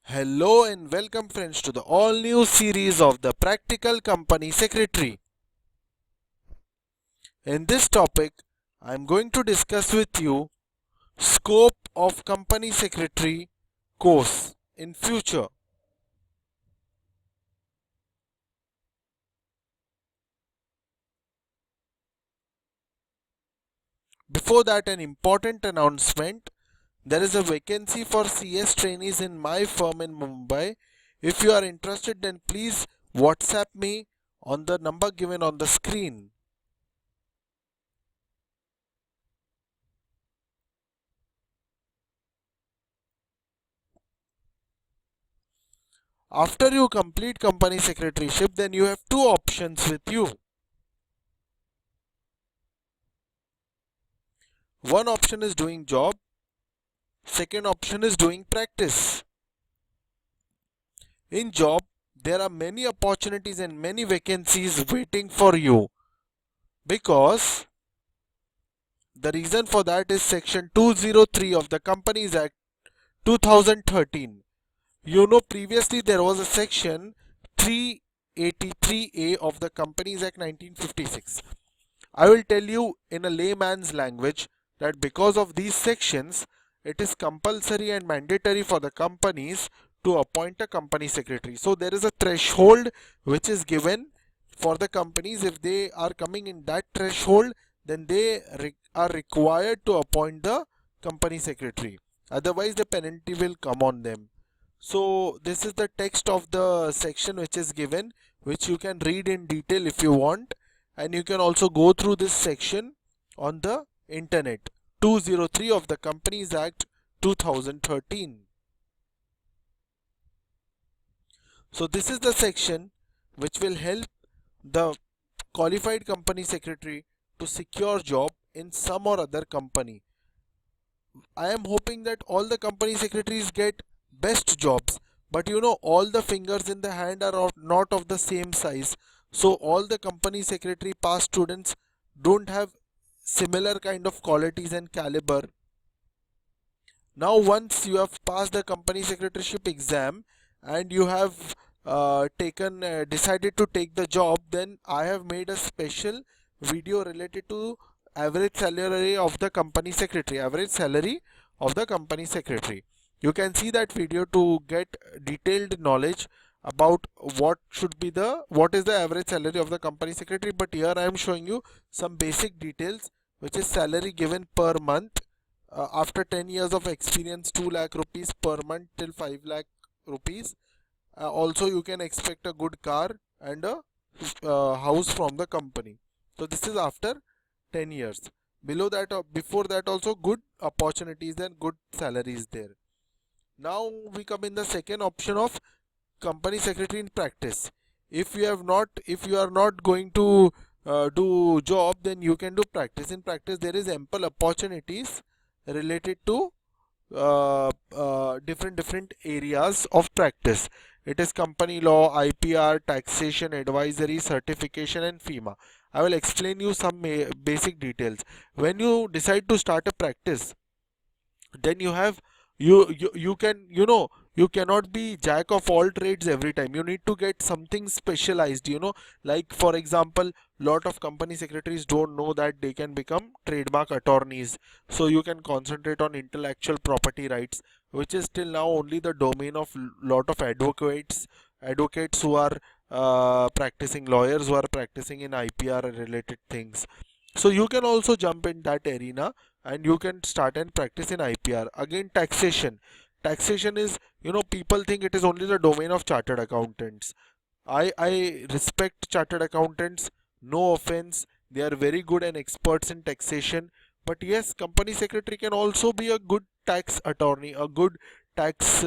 Hello and welcome friends to the all new series of the Practical Company Secretary. In this topic, I am going to discuss with you scope of Company Secretary course in future. Before that, an important announcement. There is a vacancy for CS trainees in my firm in Mumbai. If you are interested, then please WhatsApp me on the number given on the screen. After you complete company secretaryship, then you have two options with you. One option is doing job, second option is doing practice. In job, there are many opportunities and many vacancies waiting for you because the reason for that is section 203 of the Companies Act 2013. You know, previously there was a section 383A of the Companies Act 1956. I will tell you in a layman's language that because of these sections, it is compulsory and mandatory for the companies to appoint a company secretary. So there is a threshold which is given for the companies. If they are coming in that threshold, then they are required to appoint the company secretary. Otherwise, the penalty will come on them. So this is the text of the section which is given, which you can read in detail if you want, and you can also go through this section on the internet. 203 of the Companies Act 2013. So this is the section which will help the qualified company secretary to secure job in some or other company. I am hoping that all the company secretaries get best jobs, but you know, all the fingers in the hand are not of the same size. So all the company secretary past students don't have similar kind of qualities and caliber. Now once you have passed the company secretaryship exam and you have decided to take the job, then I have made a special video related to average salary of the company secretary. You can see that video to get detailed knowledge about what is the average salary of the company secretary. But here I am showing you some basic details, which is salary given per month. After 10 years of experience, 2 lakh rupees per month till 5 lakh rupees. Also you can expect a good car and a house from the company. So this is after 10 years. Below that, before that also, good opportunities and good salaries there. Now we come in the second option of company secretary in practice. If you are not going to do job, then you can do practice. In practice, there is ample opportunities related to different areas of practice. It is company law, IPR, taxation, advisory, certification, and FEMA. I will explain you some basic details. When you decide to start a practice, then you can, you cannot be jack of all trades every time. You need to get something specialized, like for example, lot of company secretaries don't know that they can become trademark attorneys. So you can concentrate on intellectual property rights, which is till now only the domain of lot of advocates who are practicing, lawyers who are practicing in IPR related things. So you can also jump in that arena and you can start and practice in IPR. Again, taxation. Taxation is, people think it is only the domain of chartered accountants. I respect chartered accountants, no offense. They are very good and experts in taxation. But yes, company secretary can also be a good tax attorney, a good tax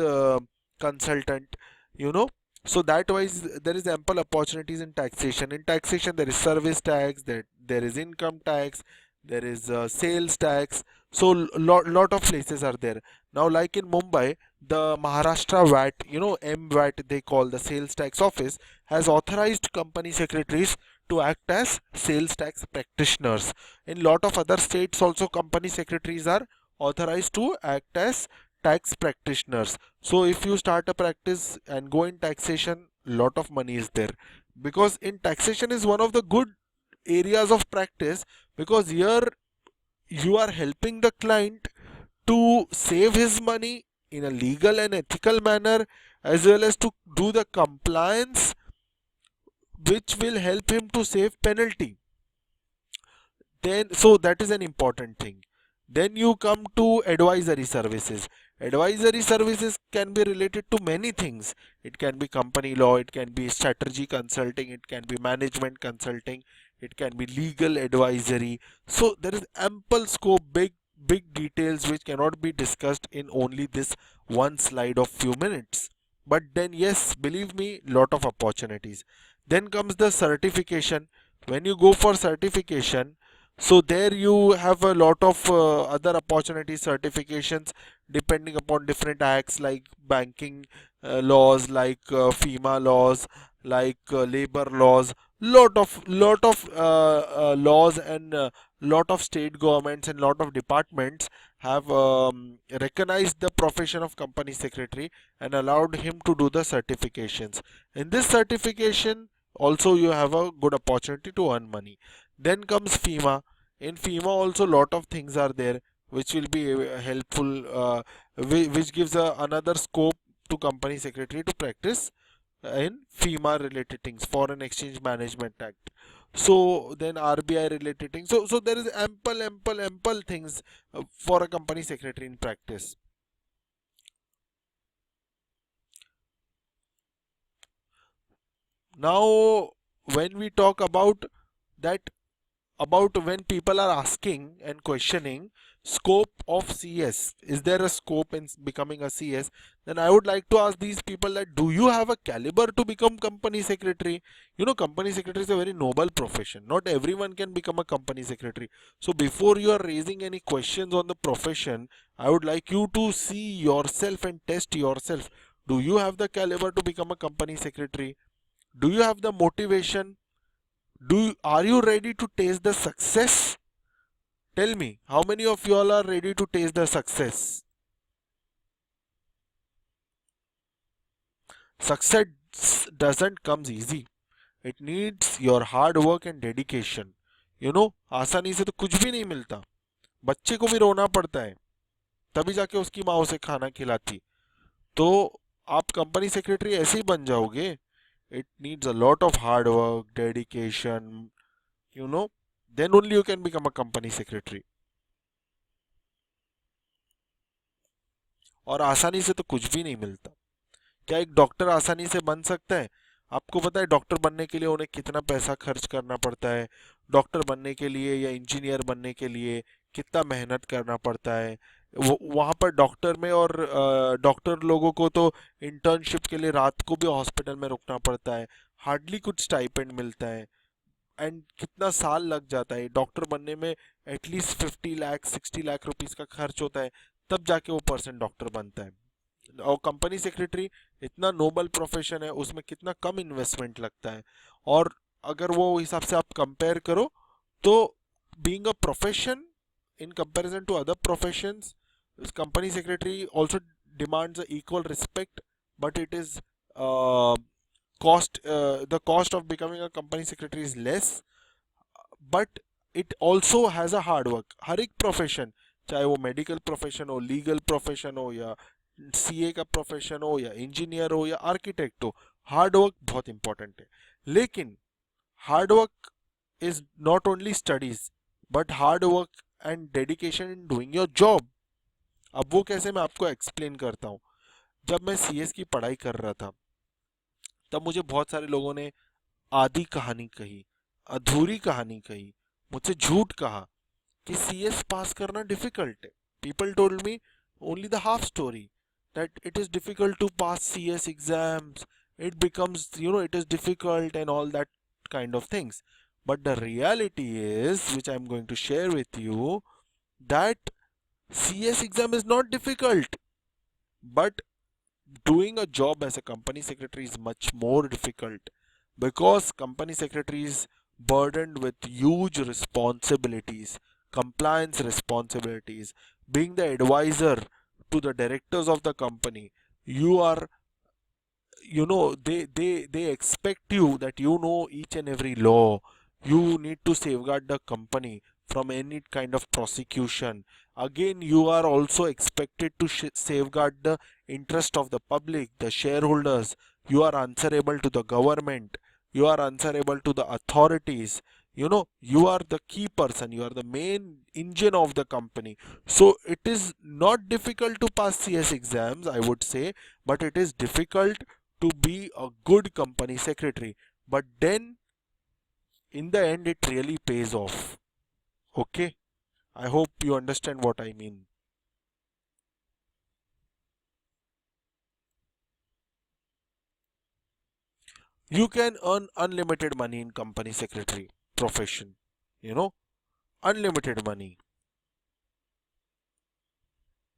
consultant, you know. So that wise, there is ample opportunities in taxation. In taxation, there is service tax, there is income tax, there is sales tax. So lot of places are there. Now, like in Mumbai, the Maharashtra VAT, MVAT they call the sales tax office, has authorized company secretaries to act as sales tax practitioners. In lot of other states also, company secretaries are authorized to act as tax practitioners. So if you start a practice and go in taxation, lot of money is there, because in taxation is one of the good areas of practice, because here you are helping the client to save his money in a legal and ethical manner, as well as to do the compliance which will help him to save penalty. Then so that is an important thing. Then you come to advisory services. Advisory services can be related to many things. It can be company law, it can be strategy consulting, it can be management consulting, it can be legal advisory. So there is ample scope, big details which cannot be discussed in only this one slide of few minutes. But then yes, believe me, lot of opportunities. Then comes the certification. When you go for certification, so there you have a lot of other opportunities, certifications depending upon different acts like banking laws, like FEMA laws, like labor laws. Lot of laws, and lot of state governments and lot of departments have recognized the profession of company secretary and allowed him to do the certifications. In this certification also you have a good opportunity to earn money. Then comes FEMA. In FEMA also lot of things are there which will be helpful, which gives another scope to company secretary to practice in FEMA related things, Foreign Exchange Management Act. So then RBI related things. So there is ample things for a company secretary in practice. Now, when we talk about that, about when people are asking and questioning scope of CS, is there a scope in becoming a CS, then I would like to ask these people that do you have a caliber to become company secretary? You know, company secretary is a very noble profession. Not everyone can become a company secretary. So before you are raising any questions on the profession, I would like you to see yourself and test yourself. Do you have the caliber to become a company secretary? Do you have the motivation? Are you ready to taste the success? Tell me, how many of you all are ready to taste the success? Success doesn't comes easy. It needs your hard work and dedication. You know, आसानी से तो कुछ भी नहीं मिलता. बच्चे को भी रोना पड़ता है, तभी जाके उसकी माँ उसे खाना खिलाती. तो आप कंपनी सेक्रेटरी ऐसे ही बन जाओगे. It needs a lot of hard work, dedication, you know, then only you can become a company secretary. और आसानी से तो कुछ भी नहीं मिलता. क्या एक डॉक्टर आसानी से बन सकता है? आपको पता है डॉक्टर बनने के लिए उन्हें कितना पैसा खर्च करना पड़ता है? डॉक्टर बनने के लिए या इंजीनियर बनने के लिए कितना मेहनत करना पड़ता है? वहाँ पर डॉक्टर में, और डॉक्टर लोगों को तो इंटर्नशिप के लिए रात को भी हॉस्पिटल में रुकना पड़ता है. हार्डली कुछ स्टाइपेंड मिलता है. एंड कितना साल लग जाता है डॉक्टर बनने में. एटलीस्ट 50 लाख 60 लाख रुपीस का खर्च होता है, तब जाके वो पर्सन डॉक्टर बनता है. और कंपनी सेक्रेटरी इतना नोबल प्रोफेशन है, उसमें कितना कम इन्वेस्टमेंट लगता है. और अगर वो हिसाब से आप कंपेयर करो, तो being a profession in comparison to other professions, company secretary also demands equal respect, but it is the cost of becoming a company secretary is less, but it also has a hard work. हर एक profession, चाहे वो medical profession हो, legal profession हो, या CA का profession हो, या engineer हो, या आर्किटेक्ट हो, हार्ड वर्क बहुत इंपॉर्टेंट है. लेकिन hard work is not only studies, but hard work and dedication in doing your job. अब वो कैसे, मैं आपको एक्सप्लेन करता हूँ. जब मैं सीएस की पढ़ाई कर रहा था, तब मुझे बहुत सारे लोगों ने आधी कहानी कही, अधूरी कहानी कही, मुझसे झूठ कहा कि सीएस पास करना डिफिकल्ट है. People told me only the half story, that it is difficult to pass CS exams, it becomes, you know, it is difficult and all that kind of things. But the reality is, which I'm going to share with you, that CS exam is not difficult, but doing a job as a company secretary is much more difficult, because company secretary is burdened with huge responsibilities, compliance responsibilities, being the advisor to the directors of the company, you are, they expect you that you know each and every law. You need to safeguard the company from any kind of prosecution. Again, you are also expected to safeguard the interest of the public, the shareholders. You are answerable to the government, you are answerable to the authorities. You are the key person, you are the main engine of the company. So it is not difficult to pass CS exams, I would say, but it is difficult to be a good company secretary. But then in the end, it really pays off. Okay, I hope you understand what I mean. You can earn unlimited money in company secretary profession, you know unlimited money.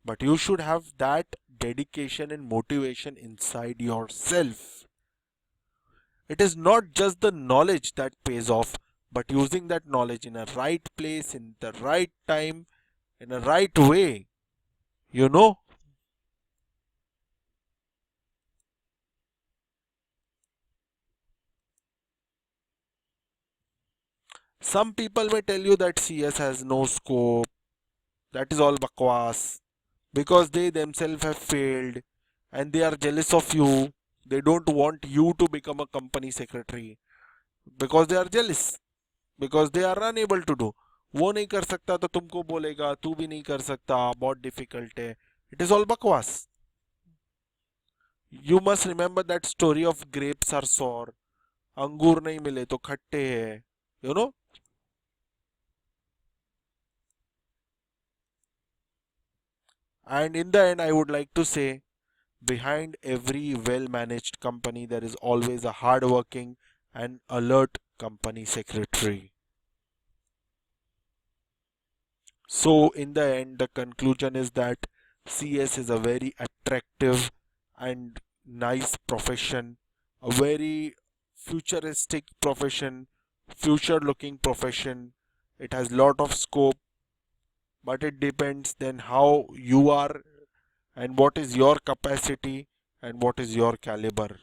But you should have that dedication and motivation inside yourself. It is not just the knowledge that pays off, but using that knowledge in a right place, in the right time, in a right way. You know, some people may tell you that CS has no scope, that is all bakwas, because they themselves have failed and they are jealous of you. They don't want you to become a company secretary because they are jealous, because they are unable to do. वो नहीं कर सकता तो तुमको बोलेगा तू भी नहीं कर सकता, बहुत डिफिकल्ट है. It is all bakwas. You must remember that story of grapes are sour. अंगूर नहीं मिले तो खट्टे हैं. You know. And in the end, I would like to say, behind every well managed company, there is always a hard-working and alert company secretary. So, in the end, the conclusion is that CS is a very attractive and nice profession, a very futuristic profession, future looking profession. It has lot of scope, but it depends then how you are and what is your capacity and what is your caliber.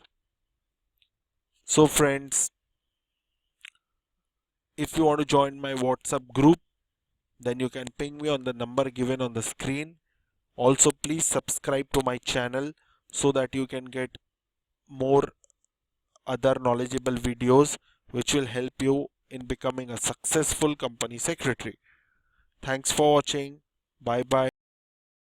So, friends, if you want to join my WhatsApp group, then you can ping me on the number given on the screen. Also, please subscribe to my channel so that you can get more other knowledgeable videos which will help you in becoming a successful company secretary. Thanks for watching. Bye bye.